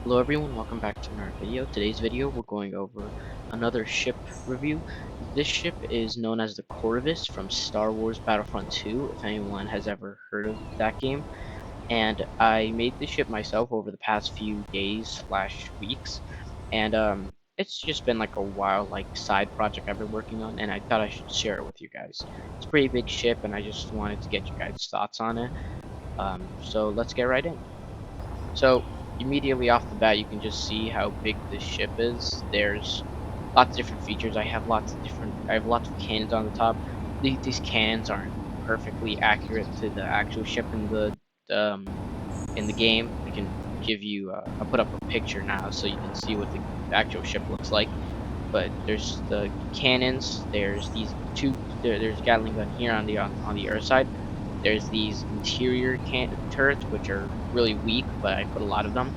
Hello everyone, welcome back to another video. Today's video we're going over another ship review. This ship is known as the Corvus from Star Wars Battlefront 2, if anyone has ever heard of that game. And I made this ship myself over the past few days slash weeks. And it's just been like a while side project I've been working on, and I thought I should share it with you guys. It's a pretty big ship and I just wanted to get you guys' thoughts on it. So let's get right in. So immediately off the bat, you can just see how big this ship is. There's lots of different features. I have lots of cannons on the top. These cannons aren't perfectly accurate to the actual ship um, in the game. I can give you. I'll put up a picture now so you can see what the actual ship looks like. But there's the cannons. There's these two. There's a Gatling gun here on the Earth side. There's these interior turrets, which are really weak, but I put a lot of them.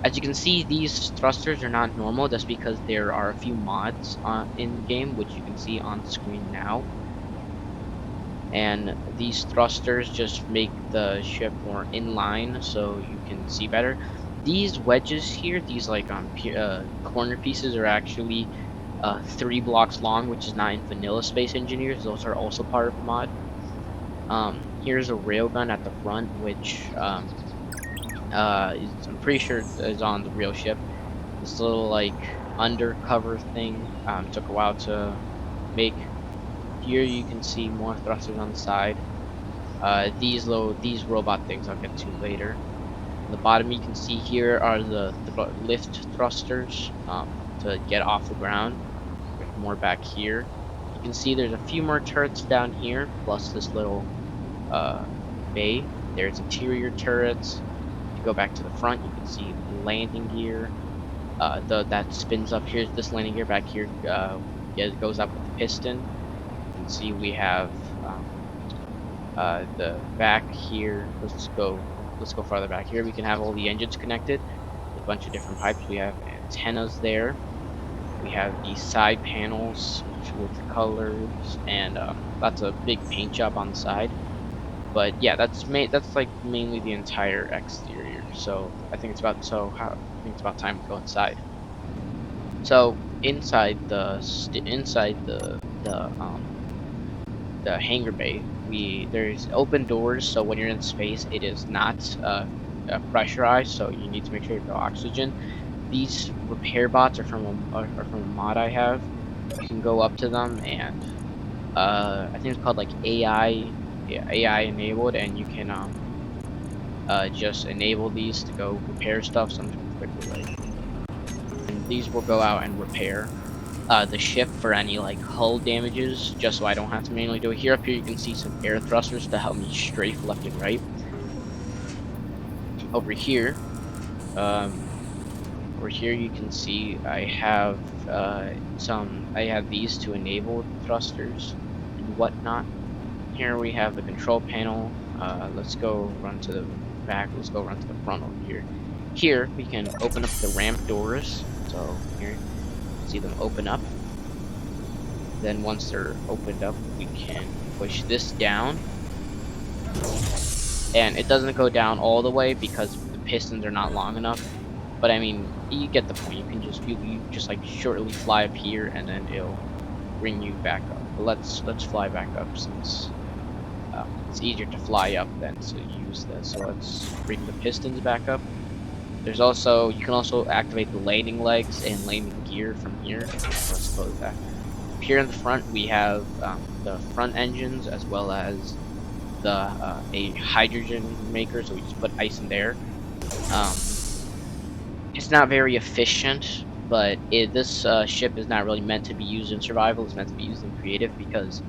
As you can see, these thrusters are not normal just because there are a few mods in game, which you can see on screen now. And these thrusters just make the ship more inline so you can see better. These wedges here, these corner pieces are actually 3 blocks long, which is not in vanilla Space Engineers. Those are also part of the mod. Here's a railgun at the front, which I'm pretty sure is on the real ship. This little undercover thing took a while to make. Here you can see more thrusters on the side. These robot things I'll get to later. On the bottom you can see here are the lift thrusters to get off the ground. There's more back here. You can see there's a few more turrets down here, plus this little uh, bay. There's interior turrets. If you go back to the front, you can see the landing gear. That spins up. Here's this landing gear back here. Yeah, it goes up with the piston. You can see we have the back here. Let's go farther back here. We can have all the engines connected. A bunch of different pipes. We have antennas there. We have these side panels with colors and lots of big paint job on the side. But yeah, that's like mainly the entire exterior. So I think it's about time to go inside. So inside the hangar bay, there's open doors. So when you're in space, it is not pressurized. So you need to make sure you have oxygen. These repair bots are from a mod I have. You can go up to them and I think it's called like AI enabled, and you can just enable these to go repair stuff. So I'm just gonna quickly and these will go out and repair the ship for any like hull damages, just so I don't have to manually do it. Here you can see some air thrusters to help me strafe left and right. Over here, um, you can see I have I have these to enable thrusters and whatnot. Here we have the control panel. Let's go run to the back. Let's go run to the front over here. Here we can open up the ramp doors. So here, see them open up. Then once they're opened up, we can push this down. And it doesn't go down all the way because the pistons are not long enough. But I mean, you get the point. You can you just like shortly fly up here, and then it'll bring you back up. But let's fly back up since it's easier to fly up than to use this. So let's bring the pistons back up. There's also you can also activate the landing legs and landing gear from here. Let's close that. Here in the front we have the front engines as well as the a hydrogen maker. So we just put ice in there. Um, it's not very efficient, but this ship is not really meant to be used in survival. It's meant to be used in creative because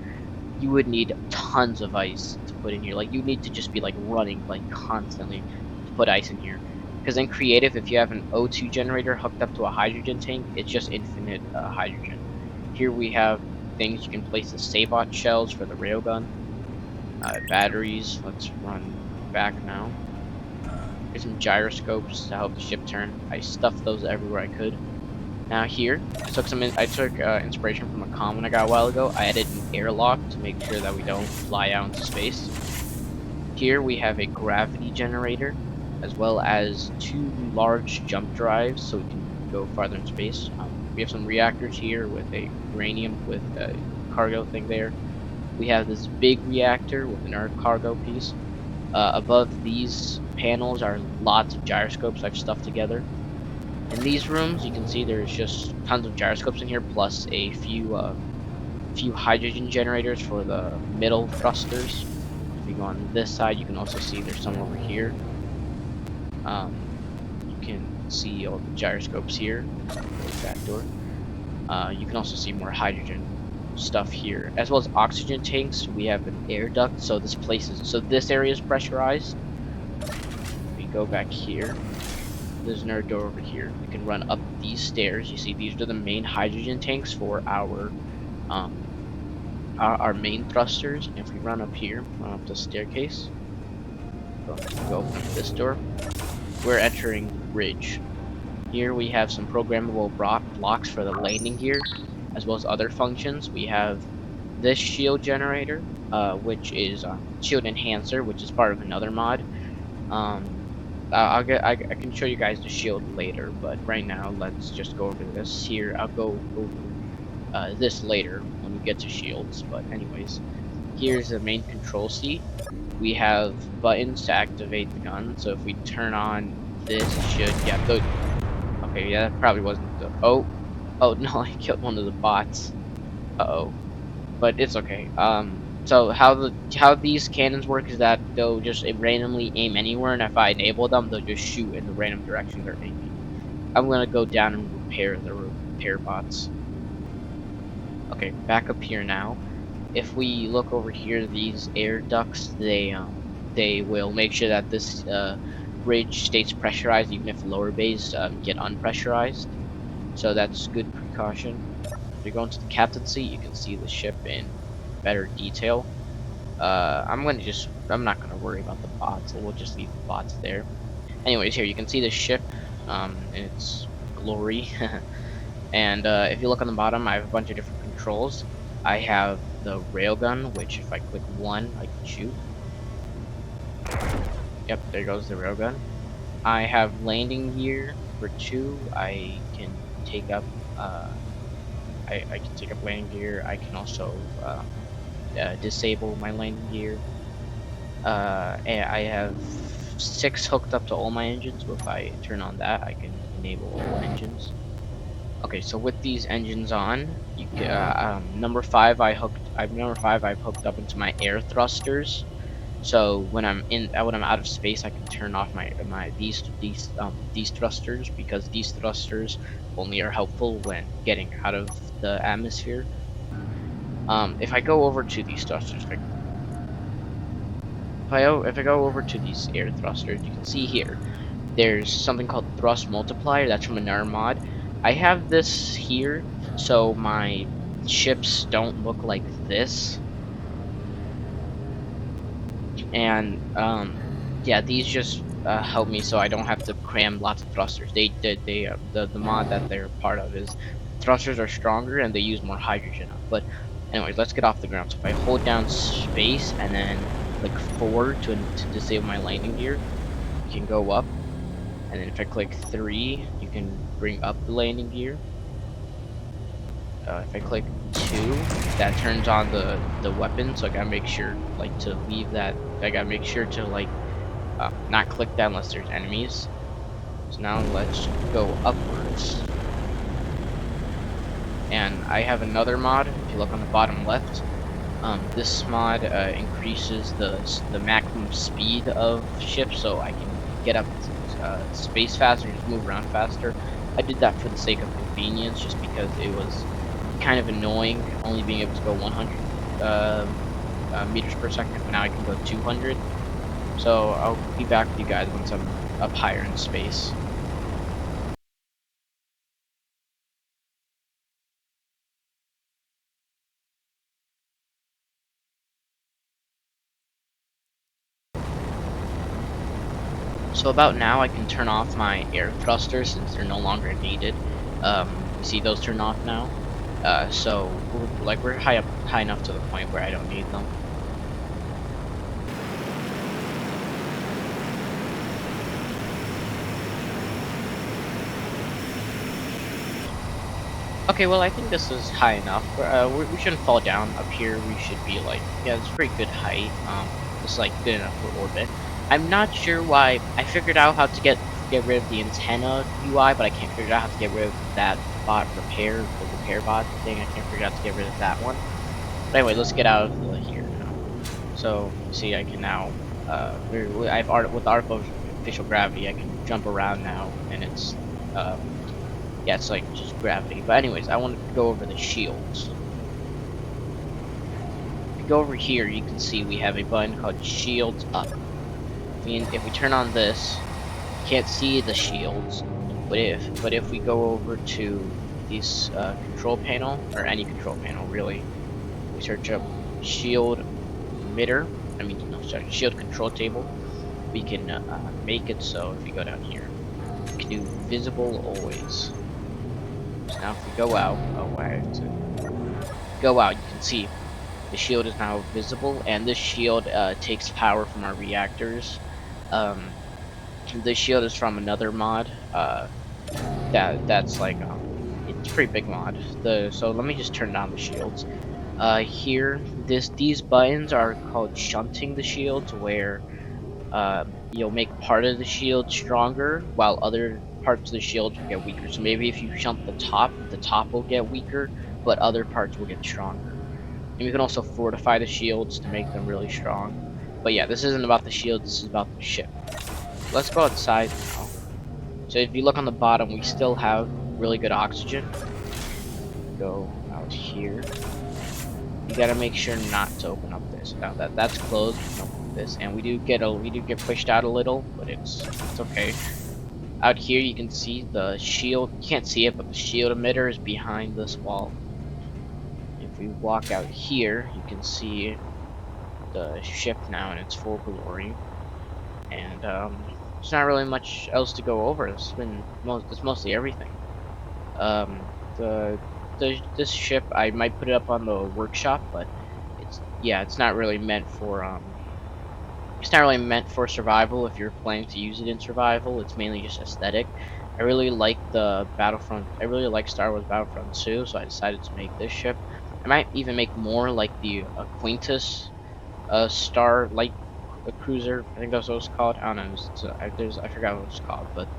you would need tons of ice to put in here. Like you need to just be like running like constantly to put ice in here. Because in creative, if you have an O2 generator hooked up to a hydrogen tank, it's just infinite hydrogen. Here we have things you can place the Sabot shells for the railgun. Batteries. Let's run back now. Here's some gyroscopes to help the ship turn. I stuffed those everywhere I could. Now here, I took inspiration from a comment I got a while ago. I added an airlock to make sure that we don't fly out into space. Here we have a gravity generator. as well as 2 large jump drives so we can go farther in space. We have some reactors here with a uranium with a cargo thing there. We have this big reactor with another cargo piece. Above these panels are lots of gyroscopes I've stuffed together. In these rooms, you can see there's just tons of gyroscopes in here, plus a few hydrogen generators for the middle thrusters. If you go on this side, you can also see there's some over here. You can see all the gyroscopes here. Back door. You can also see more hydrogen stuff here, as well as oxygen tanks. We have an air duct, so this area is pressurized. We go back here. There's another door over here. We can run up these stairs. You see, these are the main hydrogen tanks for our main thrusters. And if we run up here, run up the staircase, go open this door, we're entering bridge. Here we have some programmable blocks for the landing gear, as well as other functions. We have this shield generator, which is shield enhancer, which is part of another mod. I can show you guys the shield later, but right now let's just go over this here. I'll go over this later when we get to shields. But anyways, here's the main control seat. We have buttons to activate the gun. So if we turn on this, it should okay, yeah, that probably wasn't the oh no, I killed one of the bots. But it's okay. So how these cannons work is that they'll just randomly aim anywhere, and if I enable them, they'll just shoot in the random direction they're aiming. I'm gonna go down and repair the repair bots. Okay, back up here now. If we look over here, these air ducts, they will make sure that this bridge stays pressurized, even if lower bays get unpressurized. So that's good precaution. If you go into the captain's seat, you can see the ship in better detail. I'm not gonna worry about the bots. We'll just leave the bots there. Anyways, here you can see the ship in its glory. And if you look on the bottom, I have a bunch of different controls. I have the railgun, which if I click 1, I can shoot. Yep, there goes the railgun. I have landing gear for 2. I can take up I can take up landing gear. I can also disable my landing gear. And I have 6 hooked up to all my engines, so if I turn on that, I can enable all engines. Okay, so with these engines on, you can, number 5 I've hooked up into my air thrusters. So when I'm out of space, I can turn off these thrusters, because these thrusters only are helpful when getting out of the atmosphere. If I go over to these thrusters, if I go over to these air thrusters, you can see here there's something called thrust multiplier. That's from another mod. I have this here so my ships don't look like this. And yeah, these just help me so I don't have to cram lots of thrusters. The mod that they're part of is thrusters are stronger and they use more hydrogen. But anyways, let's get off the ground. So if I hold down space and then click 4 to disable my landing gear, you can go up. And then if I click 3, you can bring up the landing gear. If I click 2, that turns on the weapon, so I gotta make sure to leave that. I gotta make sure to not click that unless there's enemies. So now let's go upwards. And I have another mod. If you look on the bottom left, this mod increases the maximum speed of ships, so I can get up space faster, just move around faster. I did that for the sake of convenience, just because it was kind of annoying only being able to go 100 meters per second, but now I can go 200. So I'll be back with you guys once I'm up higher in space. So about now I can turn off my air thrusters since they're no longer needed. You see those turn off now? So we're high enough to the point where I don't need them. Okay, well, I think this is high enough. We shouldn't fall down up here. We should be like, yeah, it's pretty good height. This is like good enough for orbit. I'm not sure why. I figured out how to get rid of the antenna UI, but I can't figure out how to get rid of that bot repair, the repair bot thing. I can't figure out how to get rid of that one. But anyway, let's get out of here now. So you see, I can now. I've art with artificial gravity. I can jump around now, and it's um, yeah, it's like just gravity. But anyways, I want to go over the shields. If you go over here, you can see we have a button called Shields Up. If we turn on this, you can't see the shields. But if we go over to this control panel, or any control panel really, we search up shield emitter. No, sorry, shield control table. We can make it so if you go down here, we can do visible always. So now if we go out, go out, you can see the shield is now visible, and this shield takes power from our reactors. Um, this shield is from another mod. That's like it's a pretty big mod. So let me just turn down the shields. Here, these buttons are called shunting the shields, where you'll make part of the shield stronger while other parts of the shield will get weaker. So maybe if you shunt the top will get weaker, but other parts will get stronger. And you can also fortify the shields to make them really strong. But yeah, this isn't about the shield, this is about the ship. Let's go outside now. So if you look on the bottom, we still have really good oxygen. Go out here. You gotta make sure not to open up this. Now that's closed, we can open this. And we do get pushed out a little, but it's okay. Out here you can see the shield, you can't see it, but the shield emitter is behind this wall. If we walk out here, you can see the ship now in its full glory, and there's not really much else to go over. It's mostly everything. Um, this ship, I might put it up on the workshop, but it's not really meant for survival. If you're planning to use it in survival, it's mainly just aesthetic. I really like the Battlefront. I really like Star Wars Battlefront 2, so I decided to make this ship. I might even make more like the Quintus Star Light Cruiser. I think that's what it's called. I don't know. I forgot what it's called, but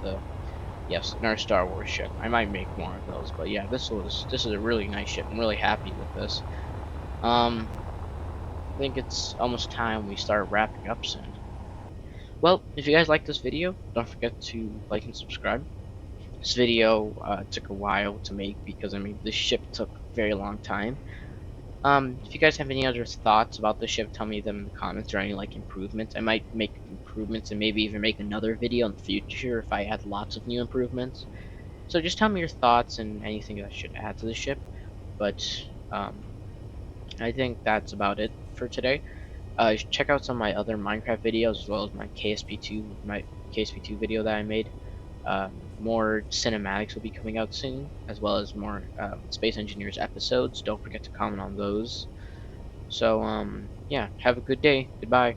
yes, another Star Wars ship. I might make more of those, but yeah, this is a really nice ship. I'm really happy with this. I think it's almost time we start wrapping up soon. Well, if you guys like this video, don't forget to like and subscribe. This video took a while to make because this ship took a very long time. If you guys have any other thoughts about the ship, tell me them in the comments, or any like improvements. I might make improvements and maybe even make another video in the future if I add lots of new improvements. So just tell me your thoughts and anything that I should add to the ship. But I think that's about it for today. Check out some of my other Minecraft videos as well as my KSP2 video that I made. More cinematics will be coming out soon, as well as more Space Engineers episodes. Don't forget to comment on those. So, yeah, have a good day. Goodbye.